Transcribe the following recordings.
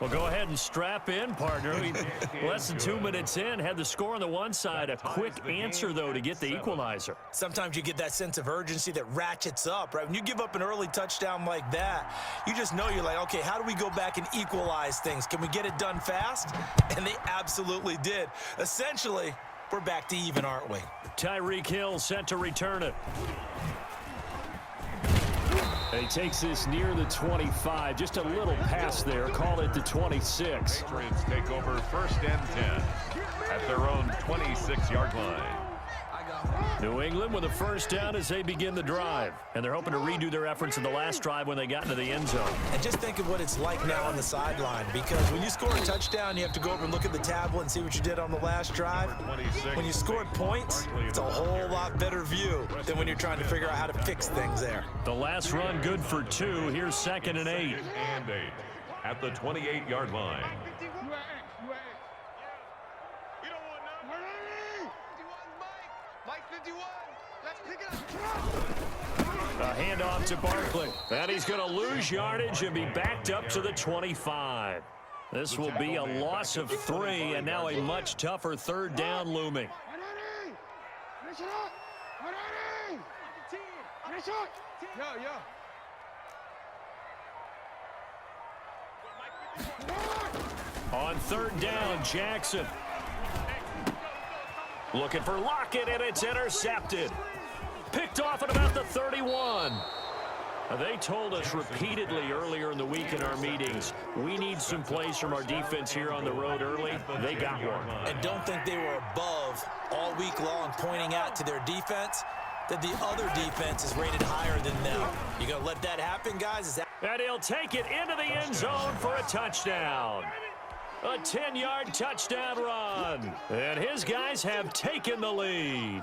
Well, go ahead and strap in, partner. Less than 2 minutes in, had the score on the one side. A quick answer, though, to get the equalizer. Sometimes you get that sense of urgency that ratchets up, right? When you give up an early touchdown like that, you just know you're like, okay, how do we go back and equalize things? Can we get it done fast? And they absolutely did. Essentially, we're back to even, aren't we? Tyreek Hill set to return it. And he takes this near the 25. Just a little pass there. Call it the 26. Patriots take over 1st and 10 at their own 26-yard line. New England with a first down as they begin the drive. And they're hoping to redo their efforts in the last drive when they got into the end zone. And just think of what it's like now on the sideline, because when you score a touchdown, you have to go over and look at the tablet and see what you did on the last drive. When you scored points, it's a whole lot better view than when you're trying to figure out how to fix things there. The last run good for 2. Here's 2nd and 8. And 8 at the 28-yard line. A handoff to Barkley. And he's going to lose yardage and be backed up to the 25. This will be a loss of 3, and now a much tougher 3rd down looming. On 3rd down, Jackson. Looking for Lockett, and it's intercepted. Picked off at about the 31. They told us repeatedly earlier in the week in our meetings, we need some plays from our defense here on the road early. They got one. And don't think they were above all week long, pointing out to their defense that the other defense is rated higher than them. You gonna let that happen, guys? And he'll take it into the end zone for a touchdown. A 10-yard touchdown run. And his guys have taken the lead.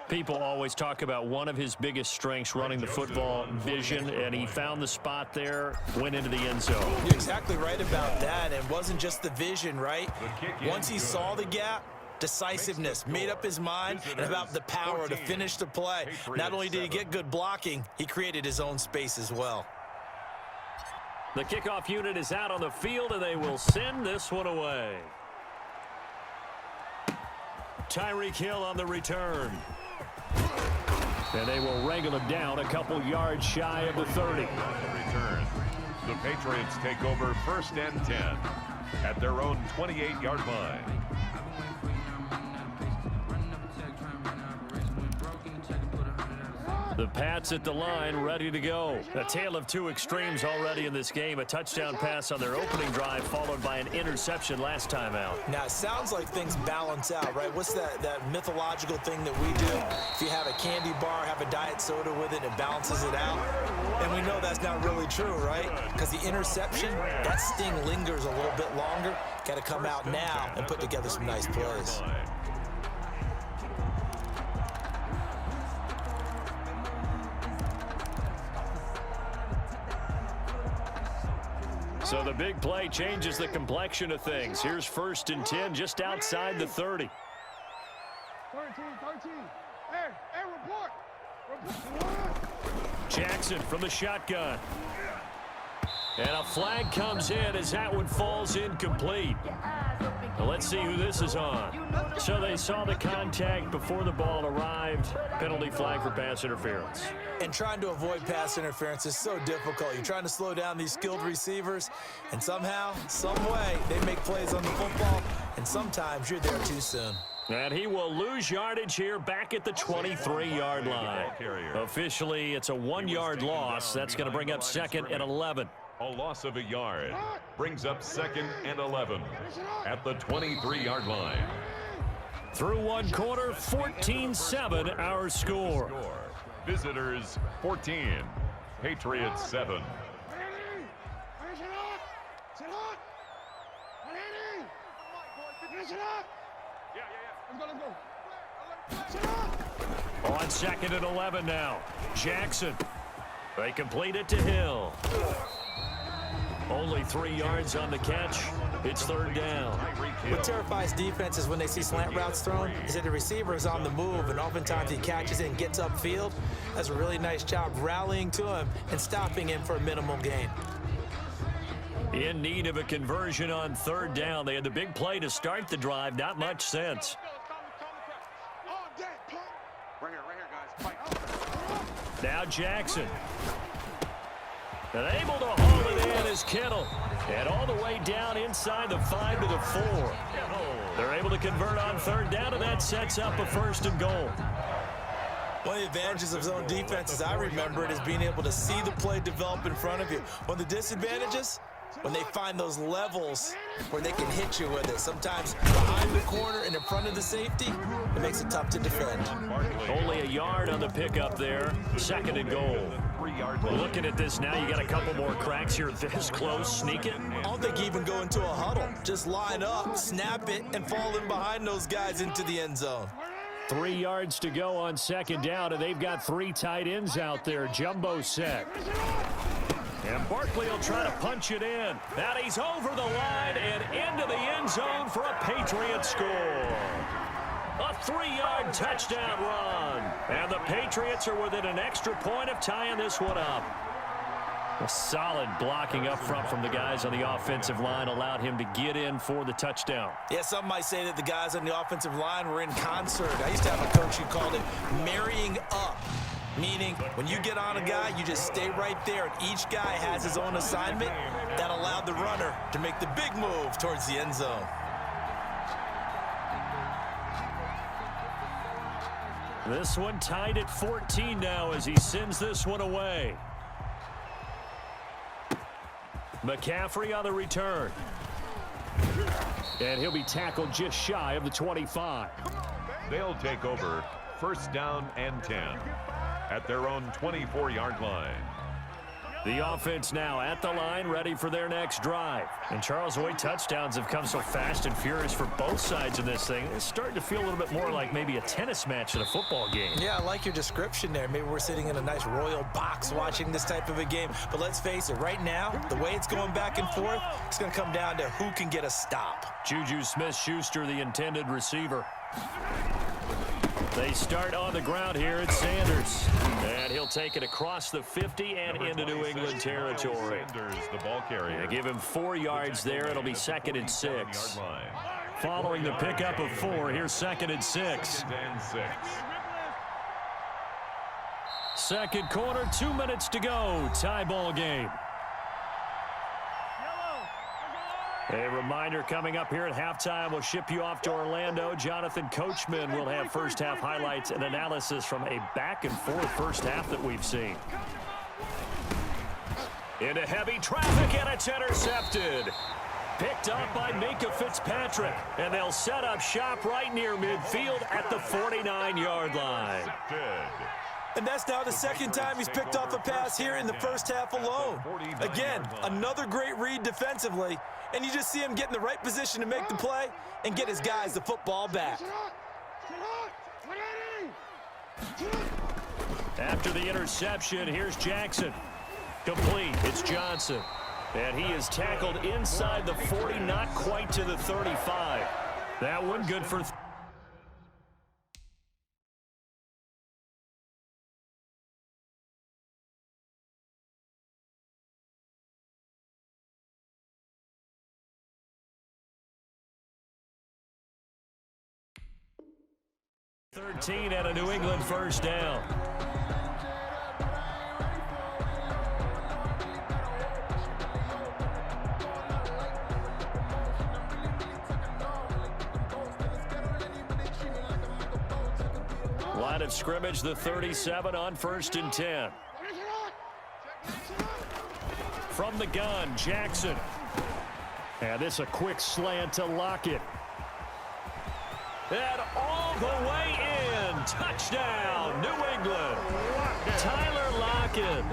People always talk about one of his biggest strengths, running the football, vision, and he found the spot there, went into the end zone. You're exactly right about that. It wasn't just the vision, right? Once he saw the gap, decisiveness, made up his mind, and about the power to finish the play. Not only did he get good blocking, he created his own space as well. The kickoff unit is out on the field, and they will send this one away. Tyreek Hill on the return. And they will wrangle him down a couple yards shy of the 30. On the return, the Patriots take over 1st and 10 at their own 28-yard line. The Pats at the line, ready to go. A tale of two extremes already in this game. A touchdown pass on their opening drive, followed by an interception last time out. Now, it sounds like things balance out, right? What's that mythological thing that we do? If you have a candy bar, have a diet soda with it, it balances it out. And we know that's not really true, right? Because the interception, that sting lingers a little bit longer. Got to come out now and put together some nice plays. So the big play changes the complexion of things. Here's 1st and 10 just outside the 30. 13. Hey, report. Jackson from the shotgun. And a flag comes in as that one falls incomplete. Now let's see who this is on. So they saw the contact before the ball arrived. Penalty flag for pass interference. And trying to avoid pass interference is so difficult. You're trying to slow down these skilled receivers, and somehow, some way, they make plays on the football, and sometimes you're there too soon. And he will lose yardage here back at the 23-yard line. Officially, it's a 1-yard loss. That's going to bring up 2nd and 11. A loss of a yard brings up 2nd and 11 at the 23-yard line. Through one quarter, 14-7 our score. Visitors 14, Patriots 7. On 2nd and 11 now. Jackson. They complete it to Hill. Only 3 yards on the catch. It's 3rd down. What terrifies defenses when they see slant routes thrown is that the receiver is on the move, and oftentimes he catches it and gets upfield. Does a really nice job rallying to him and stopping him for a minimal gain. In need of a conversion on third down. They had the big play to start the drive. Not much sense. Right here, guys. Now Jackson. And able to haul it in is Kittle. And all the way down inside the 5 to the 4. They're able to convert on third down, and that sets up a first and goal. One of the advantages of zone defense, as I remember it, is being able to see the play develop in front of you. One of the disadvantages, when they find those levels where they can hit you with it. Sometimes behind the corner and in front of the safety, it makes it tough to defend. Only a yard on the pickup there. Second and goal. Looking at this now, you got a couple more cracks here this close. Sneak it. I don't think you even go into a huddle. Just line up, snap it, and fall in behind those guys into the end zone. 3 yards to go on second down, and they've got 3 tight ends out there. Jumbo set. And Barkley will try to punch it in. Now he's over the line and into the end zone for a Patriot score. A 3-yard touchdown run. And the Patriots are within an extra point of tying this one up. A solid blocking up front from the guys on the offensive line allowed him to get in for the touchdown. Yeah, some might say that the guys on the offensive line were in concert. I used to have a coach who called it marrying up. Meaning, when you get on a guy, you just stay right there, and each guy has his own assignment. That allowed the runner to make the big move towards the end zone. This one tied at 14 now as he sends this one away. McCaffrey on the return. And he'll be tackled just shy of the 25. They'll take over first down and 10 at their own 24-yard line. The offense now at the line, ready for their next drive. And Charles, the way touchdowns have come so fast and furious for both sides of this thing, it's starting to feel a little bit more like maybe a tennis match at a football game. Yeah, I like your description there. Maybe we're sitting in a nice royal box watching this type of a game. But let's face it, right now, the way it's going back and forth, it's going to come down to who can get a stop. Juju Smith-Schuster, the intended receiver. They start on the ground here at Sanders. And he'll take it across the 50 and into New England territory. Sanders, the ball carrier. They give him 4 yards there. It'll be second and 6. Following the pickup of 4, here's second and 6. Second quarter, 2 minutes to go. Tie ball game. A reminder coming up here at halftime. We'll ship you off to Orlando. Jonathan Coachman will have first half highlights and analysis from a back and forth first half that we've seen. Into heavy traffic, and it's intercepted. Picked up by Minka Fitzpatrick. And they'll set up shop right near midfield at the 49-yard line. And that's now the second time he's picked off a pass here in the first half alone. Again, another great read defensively. And you just see him get in the right position to make the play and get his guys the football back. After the interception, here's Jackson. Complete. It's Johnson. And he is tackled inside the 40, not quite to the 35. That one good for... ...13 at a New England first down. Line of scrimmage, the 37 on first and 10. From the gun, Jackson. And this a quick slant to Lockett. And all the way in. Touchdown, New England. Tyler Lockett,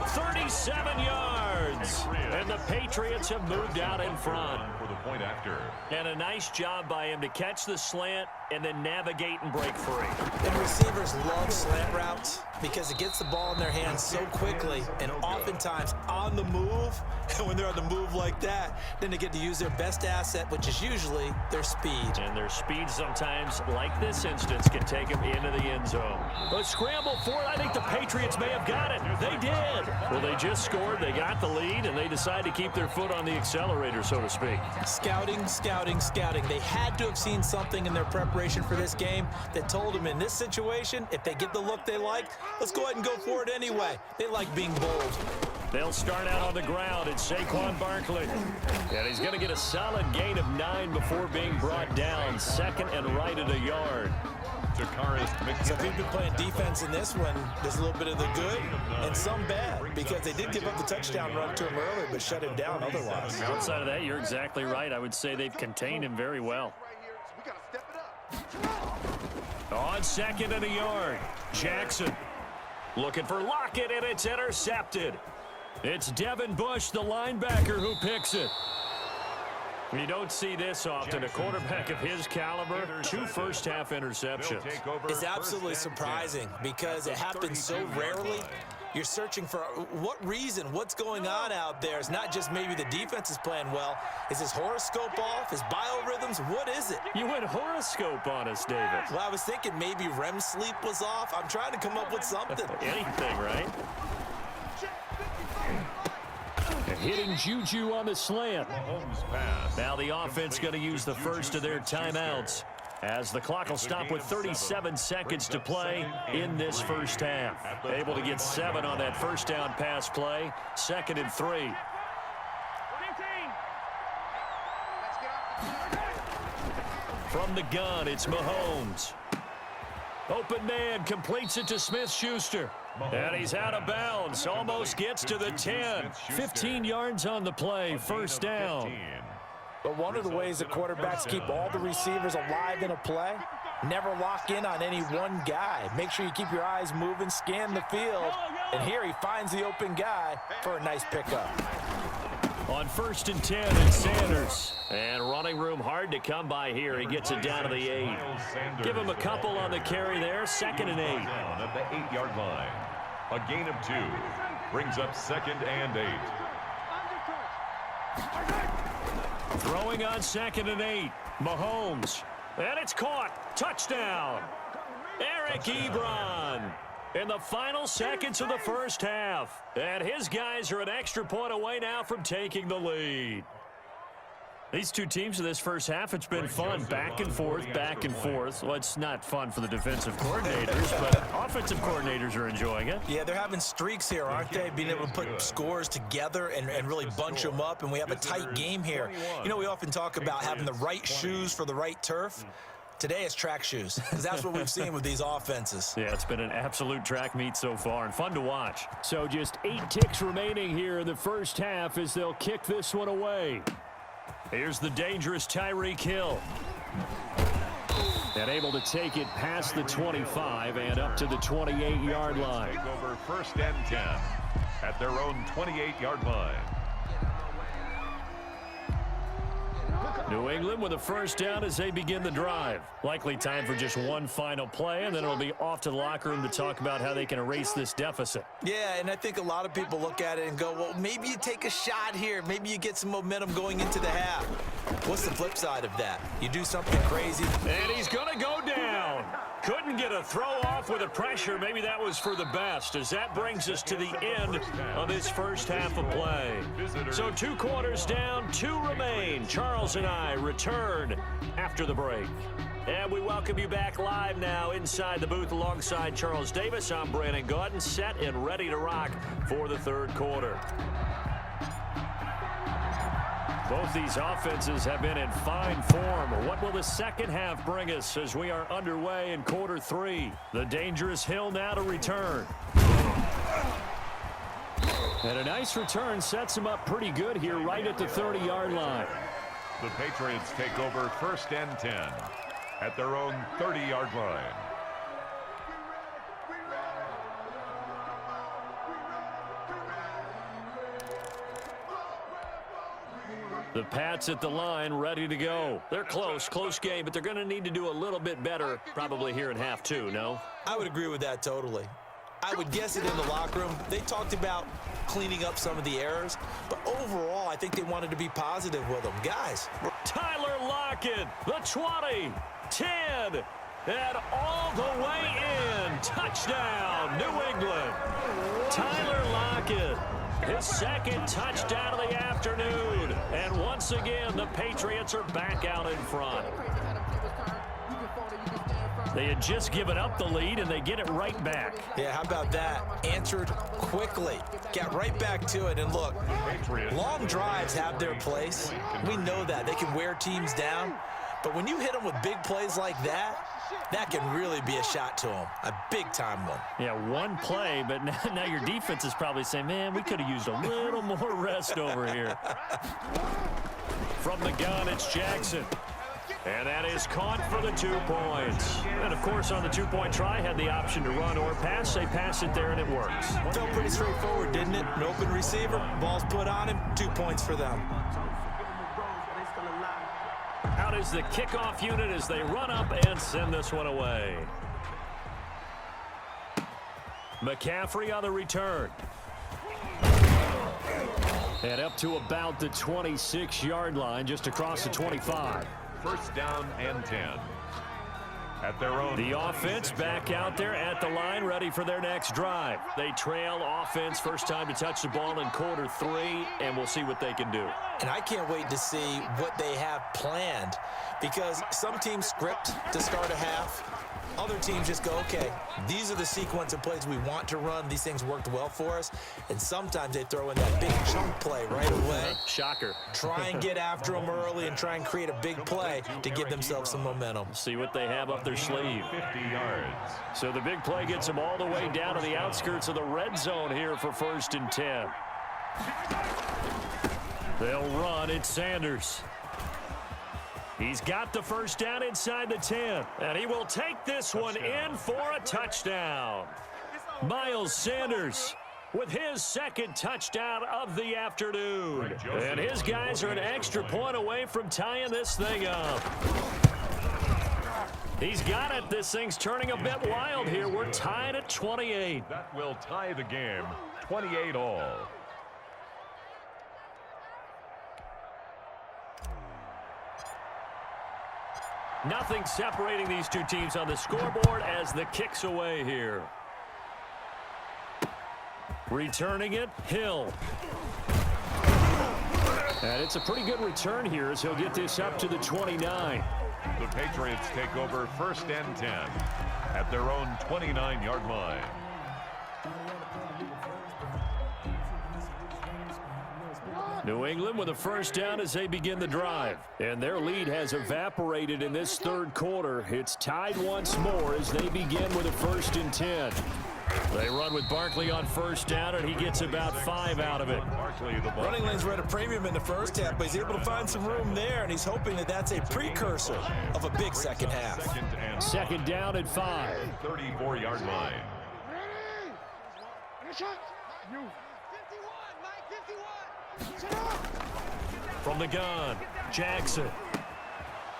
37 yards. And the Patriots have moved out in front. For the point after. And a nice job by him to catch the slant and then navigate and break free. And receivers love slant routes because it gets the ball in their hands so quickly and oftentimes on the move. And when they're on the move like that, then they get to use their best asset, which is usually their speed. And their speed sometimes, like this instance, can take them into the end zone. But scramble for it. I think the Patriots may have got it. They did. Well, they just scored, they got the lead, and they decide to keep their foot on the accelerator, so to speak. Scouting, scouting, scouting. They had to have seen something in their preparation for this game that told them in this situation, if they get the look they like, let's go ahead and go for it anyway. They like being bold. They'll start out on the ground. It's Saquon Barkley. And he's going to get a solid gain of 9 before being brought down. Second and right at a yard. So if you've been playing defense in this one, there's a little bit of the good and some bad, because they did give up the touchdown run to him earlier but shut him down otherwise. Outside of that, you're exactly right. I would say they've contained him very well. On second and a yard, Jackson looking for Lockett, and it's intercepted. It's Devin Bush, the linebacker, who picks it. You don't see this often. A quarterback of his caliber, 2 first-half interceptions. It's absolutely surprising because it happens so rarely. You're searching for what reason, what's going on out there. It's not just maybe the defense is playing well. Is his horoscope off? His biorhythms? What is it? You went horoscope on us, David. Well, I was thinking maybe REM sleep was off. I'm trying to come up with something. Anything, right? Hitting Juju on the slant. Now the offense going to use the first of their timeouts, as the clock will stop with 37 seconds to play in this first half. Able to get 7 on that first down pass play. 2nd and 3. From the gun, it's Mahomes. Open man, completes it to Smith-Schuster. And he's out of bounds, almost gets to the 10. 15 yards on the play, first down. But one of the ways the quarterbacks keep all the receivers alive in a play, never lock in on any one guy. Make sure you keep your eyes moving, scan the field. And here he finds the open guy for a nice pickup. On 1st and 10, it's Sanders. And running room hard to come by here. He gets it down to the 8. Give him a couple on the carry there. 2nd and 8. Down at the 8-yard line. A gain of 2. Brings up 2nd and 8. Throwing on 2nd and 8. Mahomes. And it's caught. Touchdown. Eric Ebron. In the final seconds of the first half. And his guys are an extra point away now from taking the lead. These two teams in this first half, it's been fun. Back and forth, back and forth. Well, it's not fun for the defensive coordinators, but offensive coordinators are enjoying it. Yeah, they're having streaks here, aren't they? Being able to put scores together and really bunch them up, and we have a tight game here. You know, we often talk about having the right shoes for the right turf. Today it's track shoes, because that's what we've seen with these offenses. Yeah, it's been an absolute track meet so far, and fun to watch. So just 8 ticks remaining here in the first half as they'll kick this one away. Here's the dangerous Tyreek Hill. And able to take it past the 25 and up to the 28-yard line. Take over 1st and 10 at their own 28-yard line. New England with a first down as they begin the drive. Likely time for just one final play, and then it'll be off to the locker room to talk about how they can erase this deficit. Yeah, and I think a lot of people look at it and go, well, maybe you take a shot here. Maybe you get some momentum going into the half. What's the flip side of that? You do something crazy. And he's going to go down. Couldn't get a throw off with the pressure. Maybe that was for the best, as that brings us to the end of this first half of play. So 2 quarters down, 2 remain. Charles and I return after the break. And we welcome you back live now inside the booth alongside Charles Davis. I'm Brandon Gaudin, set and ready to rock for the 3rd quarter. Both these offenses have been in fine form. What will the second half bring us as we are underway in quarter 3? The dangerous Hill now to return. And a nice return sets him up pretty good here right at the 30-yard line. The Patriots take over 1st and 10 at their own 30-yard line. The Pats at the line, ready to go. They're close game, but they're going to need to do a little bit better probably here in half 2, no? I would agree with that totally. I would guess it in the locker room. They talked about cleaning up some of the errors, but overall, I think they wanted to be positive with them. Guys. Tyler Lockett, the 20, 10, And all the way in. Touchdown, New England. Tyler Lockett, his second touchdown of the afternoon. And once again, the Patriots are back out in front. They had just given up the lead, and they get it right back. Yeah, how about that? Answered quickly. Got right back to it. And look, long drives have their place. We know that. They can wear teams down. But when you hit them with big plays like that, that can really be a shot to them. A big-time one. Yeah, one play, but now your defense is probably saying, man, we could have used a little more rest over here. From the gun, it's Jackson. And that is caught for the 2 points. And, of course, on the two-point try, had the option to run or pass. They pass it there, and it works. Felt pretty straightforward, didn't it? An open receiver, ball's put on him, 2 points for them. Out is the kickoff unit as they run up and send this one away. McCaffrey on the return. And up to about the 26-yard line, just across the 25. First down and 10. At their own. The offense back out there at the line, ready for their next drive. They trail offense, first time to touch the ball in quarter 3, and we'll see what they can do. And I can't wait to see what they have planned, because some teams script to start a half. Other teams just go, okay, these are the sequence of plays we want to run. These things worked well for us. And sometimes they throw in that big chunk play right away. Shocker. Try and get after them early and try and create a big play to give themselves some momentum. See what they have up their sleeve. 50 yards. So the big play gets them all the way down to the outskirts of the red zone here for 1st and 10. They'll run. It's Sanders. He's got the first down inside the 10, and he will take this one in for a touchdown. Miles Sanders with his second touchdown of the afternoon. And his guys are an extra point away from tying this thing up. He's got it. This thing's turning a bit wild here. We're tied at 28. That will tie the game, 28 all. Nothing separating these two teams on the scoreboard as the kick's away here. Returning it, Hill. And it's a pretty good return here as he'll get this up to the 29. The Patriots take over 1st and 10 at their own 29-yard line. New England with a first down as they begin the drive. And their lead has evaporated in this third quarter. It's tied once more as they begin with a 1st and 10. They run with Barkley on first down, and he gets about 5 out of it. Running lanes were at a premium in the first half, but he's able to find some room there, and he's hoping that that's a precursor of a big second half. Second down at 5. 34-yard line. From the gun, Jackson.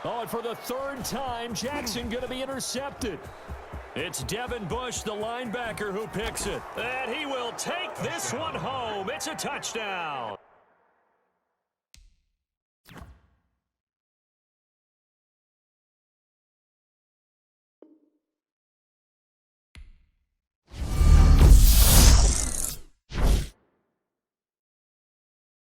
Oh, and for the 3rd time, Jackson going to be intercepted. It's Devin Bush, the linebacker, who picks it. And he will take this one home. It's a touchdown.